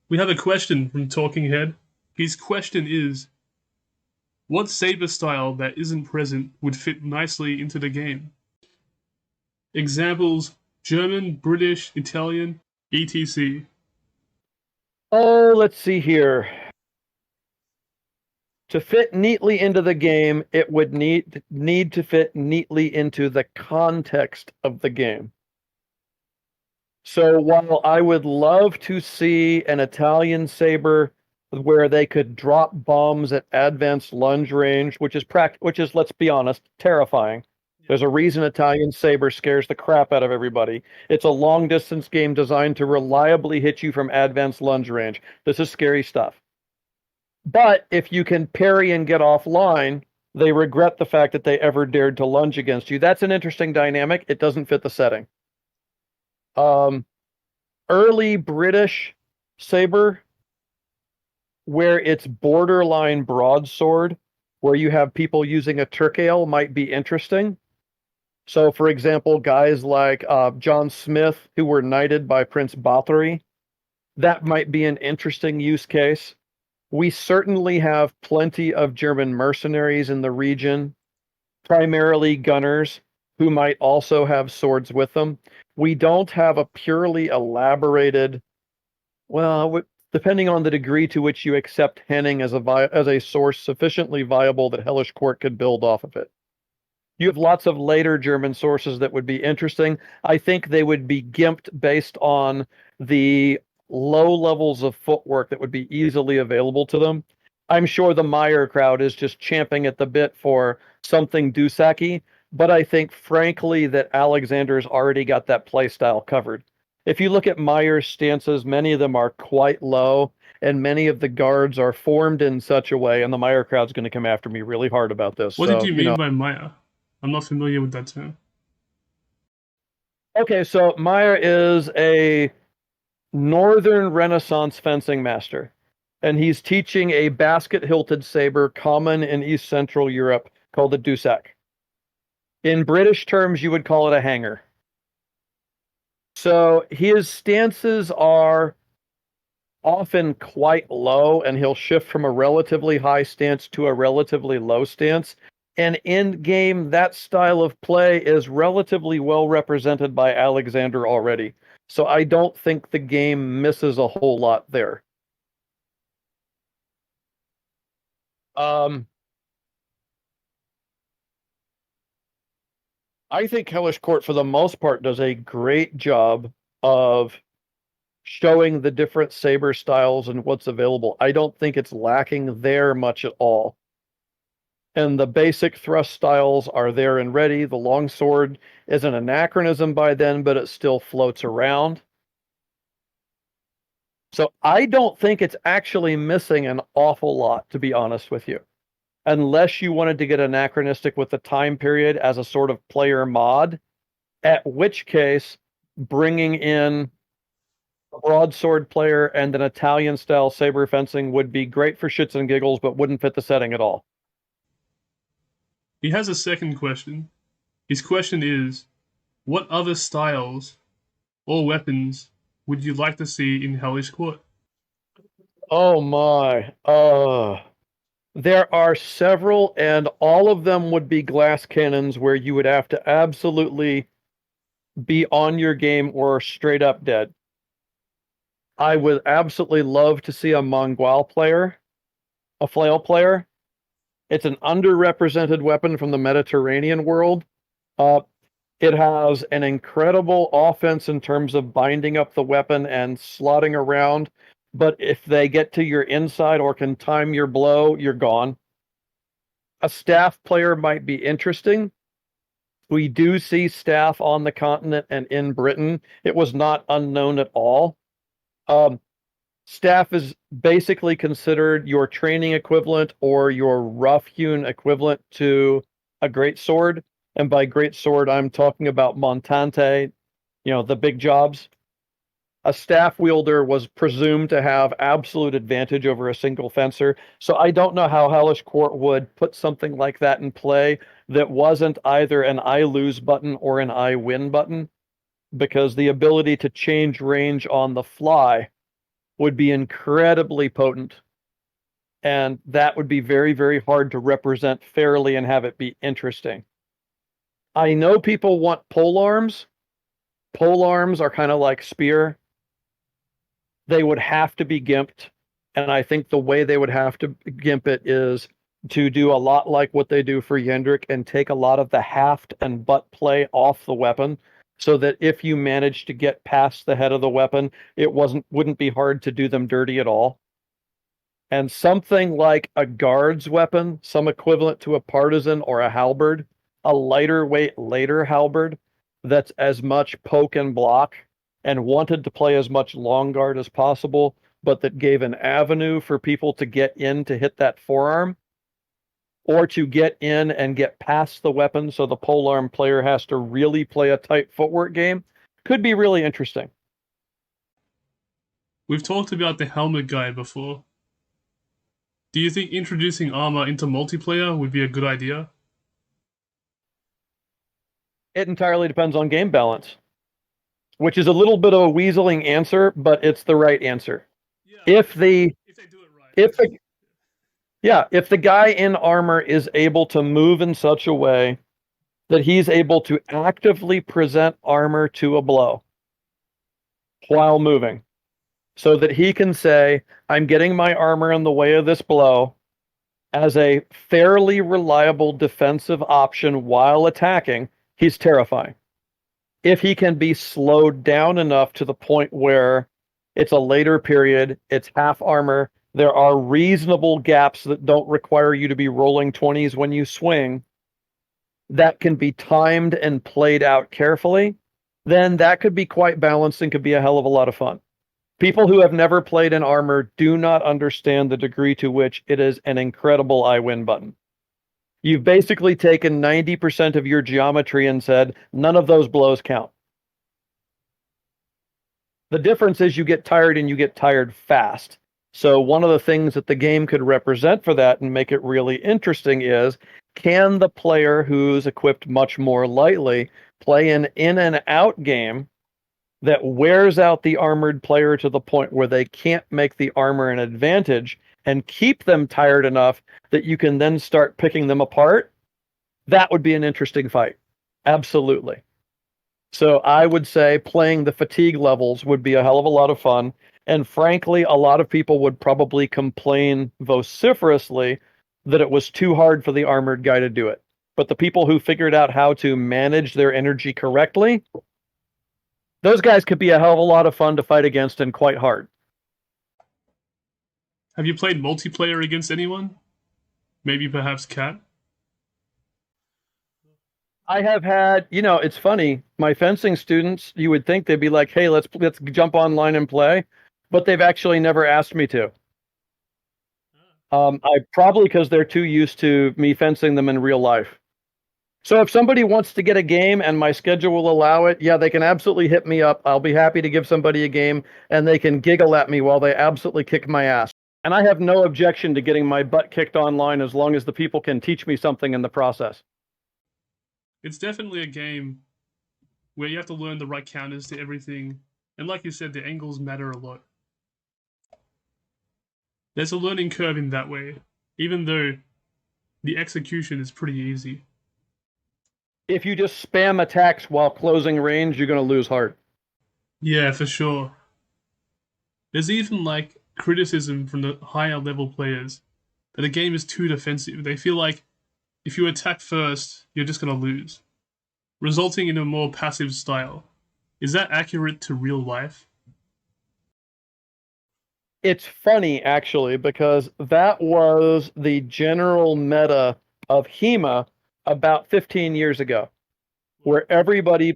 We have a question from Talking Head. His question is, what saber style that isn't present would fit nicely into the game? Examples: German, British, Italian, etc. Oh, let's see here. To fit neatly into the game, it would need to fit neatly into the context of the game. So while I would love to see an Italian saber where they could drop bombs at advanced lunge range, which is, let's be honest, terrifying. There's a reason Italian saber scares the crap out of everybody. It's a long distance game designed to reliably hit you from advanced lunge range. This is scary stuff. But if you can parry and get offline, they regret the fact that they ever dared to lunge against you. That's an interesting dynamic. It doesn't fit the setting. Um, Early British saber, where it's borderline broadsword, where you have people using a turkale, might be interesting. So, for example, guys like John Smith, who were knighted by Prince Bathory, that might be an interesting use case. We certainly have plenty of German mercenaries in the region, primarily gunners, who might also have swords with them. We don't have a purely elaborated, well, depending on the degree to which you accept Henning as a source sufficiently viable that Hellish Quart could build off of it. You have lots of later German sources that would be interesting. I think they would be gimped based on the low levels of footwork that would be easily available to them. I'm sure the Meyer crowd is just champing at the bit for something Dusaki, but I think, frankly, that Alexander's already got that playstyle covered. If you look at Meyer's stances, many of them are quite low, and many of the guards are formed in such a way, and the Meyer crowd's going to come after me really hard about this. What did So, you mean by Maya? I'm not familiar with that term. okay, so Meyer is a Northern Renaissance fencing master, and he's teaching a basket-hilted saber common in East Central Europe called the Dusak. In British terms, you would call it a hanger. So his stances are often quite low, and he'll shift from a relatively high stance to a relatively low stance. And in game, that style of play is relatively well represented by Alexander already. So I don't think the game misses a whole lot there. I think Hellish Court, for the most part, does a great job of showing the different saber styles and what's available. I don't think it's lacking there much at all. And the basic thrust styles are there and ready. The longsword is an anachronism by then, but it still floats around. So I don't think it's actually missing an awful lot, to be honest with you. Unless you wanted to get anachronistic with the time period as a sort of player mod, at which case bringing in a broadsword player and an Italian style saber fencing would be great for shits and giggles, but wouldn't fit the setting at all. He has a second question. His question is, what other styles or weapons would you like to see in Hellish Quart? Oh my. There are several, and all of them would be glass cannons where you would have to absolutely be on your game or straight up dead. I would absolutely love to see a Mongol player, a flail player. It's an underrepresented weapon from the Mediterranean world. Uh, it has an incredible offense in terms of binding up the weapon and slotting around. But if they get to your inside or can time your blow, you're gone. A staff player might be interesting. We do see staff on the continent and in Britain. It was not unknown at all. Um, Staff is basically considered your training equivalent or your rough-hewn equivalent to a greatsword. And by greatsword, I'm talking about Montante, the big jobs. A staff wielder was presumed to have absolute advantage over a single fencer. So I don't know how Hellish Court would put something like that in play that wasn't either an I lose button or an I win button, because the ability to change range on the fly would be incredibly potent. And that would be very, very hard to represent fairly and have it be interesting. I know people want pole arms. Pole arms are kind of like spear. They would have to be gimped. And I think the way they would have to gimp it is to do a lot like what they do for Yendrick and take a lot of the haft and butt play off the weapon, so that if you manage to get past the head of the weapon, it wouldn't be hard to do them dirty at all. And something like a guard's weapon, some equivalent to a partisan or a halberd, a lighter weight later halberd that's as much poke and block and wanted to play as much long guard as possible, but that gave an avenue for people to get in to hit that forearm, or to get in and get past the weapon so the polearm player has to really play a tight footwork game, could be really interesting. We've talked about the helmet guide before. Do you think introducing armor into multiplayer would be a good idea? It entirely depends on game balance, which is a little bit of a weaseling answer, but it's the right answer. Yeah, if they do it right. If the guy in armor is able to move in such a way that he's able to actively present armor to a blow while moving, so that he can say, I'm getting my armor in the way of this blow as a fairly reliable defensive option while attacking, he's terrifying. If he can be slowed down enough to the point where it's a later period, it's half armor, there are reasonable gaps that don't require you to be rolling 20s when you swing, that can be timed and played out carefully, then that could be quite balanced and could be a hell of a lot of fun. People who have never played in armor do not understand the degree to which it is an incredible I win button. You've basically taken 90% of your geometry and said, none of those blows count. The difference is you get tired, and you get tired fast. So one of the things that the game could represent for that and make it really interesting is, can the player who's equipped much more lightly play an in and out game that wears out the armored player to the point where they can't make the armor an advantage, and keep them tired enough that you can then start picking them apart? That would be an interesting fight. Absolutely. So I would say playing the fatigue levels would be a hell of a lot of fun. And frankly, a lot of people would probably complain vociferously that it was too hard for the armored guy to do it. But the people who figured out how to manage their energy correctly, those guys could be a hell of a lot of fun to fight against, and quite hard. Have you played multiplayer against anyone? Maybe perhaps Cat? I have had, it's funny, my fencing students, you would think they'd be like, hey, let's jump online and play, but they've actually never asked me to. Probably because they're too used to me fencing them in real life. So if somebody wants to get a game and my schedule will allow it, yeah, they can absolutely hit me up. I'll be happy to give somebody a game, and they can giggle at me while they absolutely kick my ass. And I have no objection to getting my butt kicked online, as long as the people can teach me something in the process. It's definitely a game where you have to learn the right counters to everything. And like you said, the angles matter a lot. There's a learning curve in that way, even though the execution is pretty easy. If you just spam attacks while closing range, you're going to lose hard. Yeah, for sure. There's even criticism from the higher level players that the game is too defensive. They feel like if you attack first, you're just going to lose, resulting in a more passive style. Is that accurate to real life? It's funny, actually, because that was the general meta of HEMA about 15 years ago, where everybody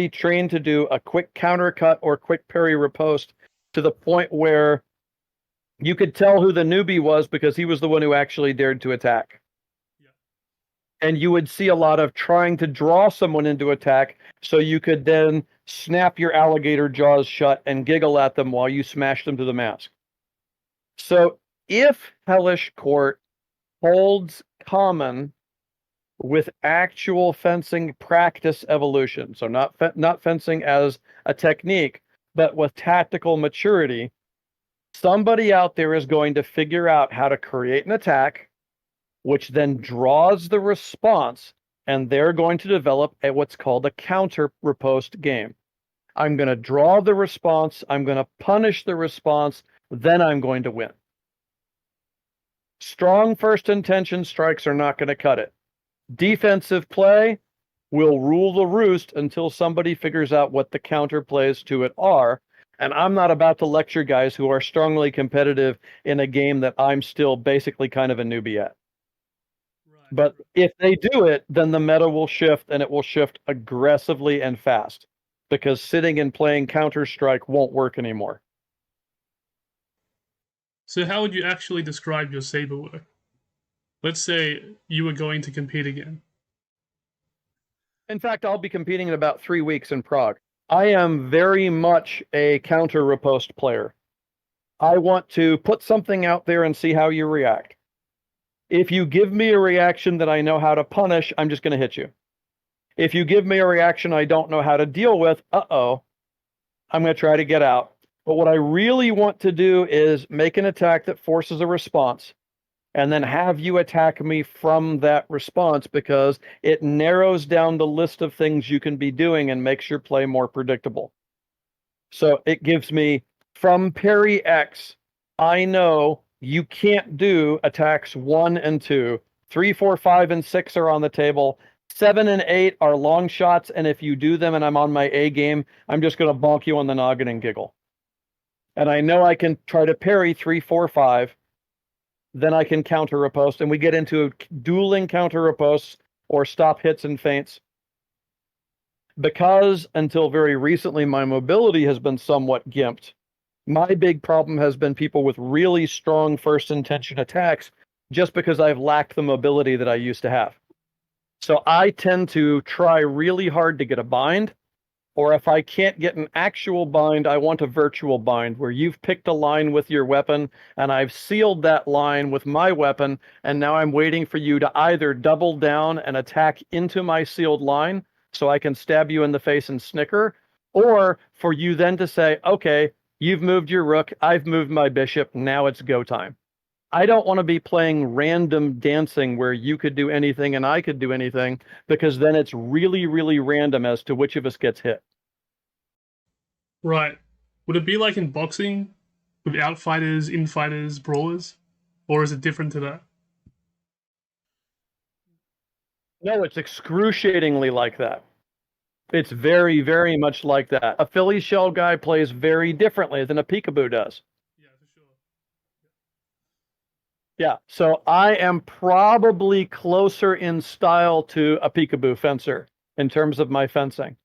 trained to do a quick counter cut or quick parry riposte, to the point where you could tell who the newbie was because he was the one who actually dared to attack. And you would see a lot of trying to draw someone into attack so you could then snap your alligator jaws shut and giggle at them while you smash them to the mask. So if Hellish Quart holds common with actual fencing practice evolution, so not fencing as a technique, but with tactical maturity, Somebody out there is going to figure out how to create an attack, which then draws the response, and they're going to develop what's called a counter riposte game. I'm going to draw the response, I'm going to punish the response, then I'm going to win. Strong first intention strikes are not going to cut it. Defensive play will rule the roost until somebody figures out what the counter plays to it are. And I'm not about to lecture guys who are strongly competitive in a game that I'm still basically kind of a newbie at. But if they do it, then the meta will shift, and it will shift aggressively and fast, because sitting and playing Counter-Strike won't work anymore. So how would you actually describe your saber work? Let's say you were going to compete again. In fact, I'll be competing in about 3 weeks in Prague. I am very much a counter riposte player. I want to put something out there and see how you react. If you give me a reaction that I know how to punish, I'm just going to hit you. If you give me a reaction I don't know how to deal with, I'm going to try to get out. But what I really want to do is make an attack that forces a response, and then have you attack me from that response, because it narrows down the list of things you can be doing and makes your play more predictable. So it gives me, from parry X, I know you can't do attacks 1 and 2. 3, 4, 5, and 6 are on the table. 7 and 8 are long shots, and if you do them and I'm on my A game, I'm just going to bonk you on the noggin and giggle. And I know I can try to parry 3, 4, 5. Then I can counter riposte, and we get into dueling counter ripostes or stop hits and feints. Because until very recently, my mobility has been somewhat gimped. My big problem has been people with really strong first intention attacks, just because I've lacked the mobility that I used to have. So I tend to try really hard to get a bind, or if I can't get an actual bind, I want a virtual bind where you've picked a line with your weapon and I've sealed that line with my weapon, and now I'm waiting for you to either double down and attack into my sealed line so I can stab you in the face and snicker, or for you then to say, okay, you've moved your rook, I've moved my bishop, now it's go time. I don't want to be playing random dancing where you could do anything and I could do anything, because then it's really, really random as to which of us gets hit. Right. Would it be like in boxing, with outfighters, infighters, brawlers? Or is it different to that? No, it's excruciatingly like that. It's very, very much like that. A Philly shell guy plays very differently than a peekaboo does. Yeah, for sure. Yeah, so I am probably closer in style to a peekaboo fencer in terms of my fencing.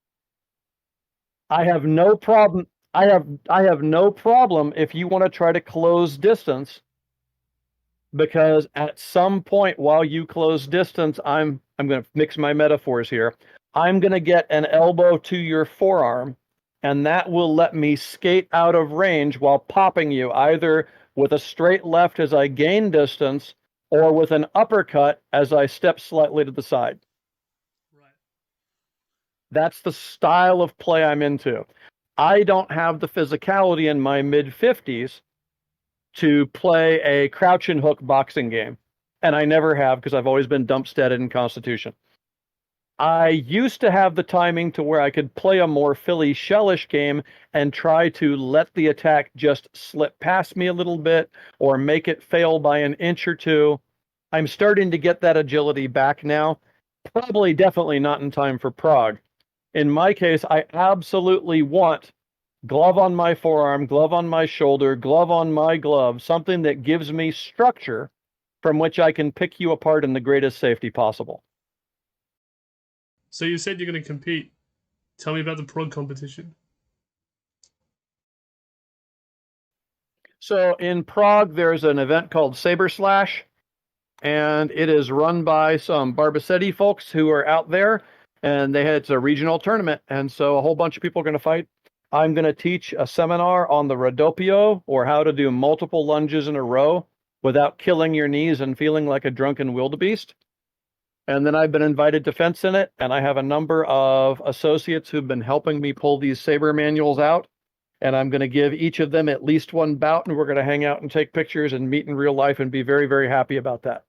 I have no problem. I have no problem if you want to try to close distance, because at some point while you close distance, I'm going to mix my metaphors here. I'm going to get an elbow to your forearm, and that will let me skate out of range while popping you, either with a straight left as I gain distance, or with an uppercut as I step slightly to the side. Right. That's the style of play I'm into. I don't have the physicality in my mid-50s to play a crouch and hook boxing game, and I never have, because I've always been dump-steaded in Constitution. I used to have the timing to where I could play a more Philly shellish game and try to let the attack just slip past me a little bit or make it fail by an inch or two. I'm starting to get that agility back now. Probably definitely not in time for Prague. In my case, I absolutely want glove on my forearm, glove on my shoulder, glove on my glove, something that gives me structure from which I can pick you apart in the greatest safety possible. So you said you're going to compete. Tell me about the Prague competition. So in Prague, there's an event called Saber Slash, and it is run by some Barbasetti folks who are out there, and it's a regional tournament, and so a whole bunch of people are going to fight. I'm going to teach a seminar on the Rodopio, or how to do multiple lunges in a row without killing your knees and feeling like a drunken wildebeest. And then I've been invited to fence in it, and I have a number of associates who've been helping me pull these saber manuals out. And I'm going to give each of them at least one bout, and we're going to hang out and take pictures and meet in real life and be very, very happy about that.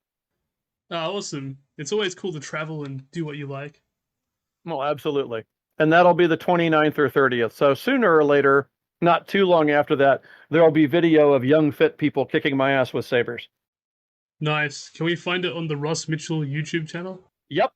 Oh, awesome. It's always cool to travel and do what you like. Well, absolutely. And that'll be the 29th or 30th. So sooner or later, not too long after that, there'll be video of young, fit people kicking my ass with sabers. Nice. Can we find it on the Russ Mitchell YouTube channel? Yep.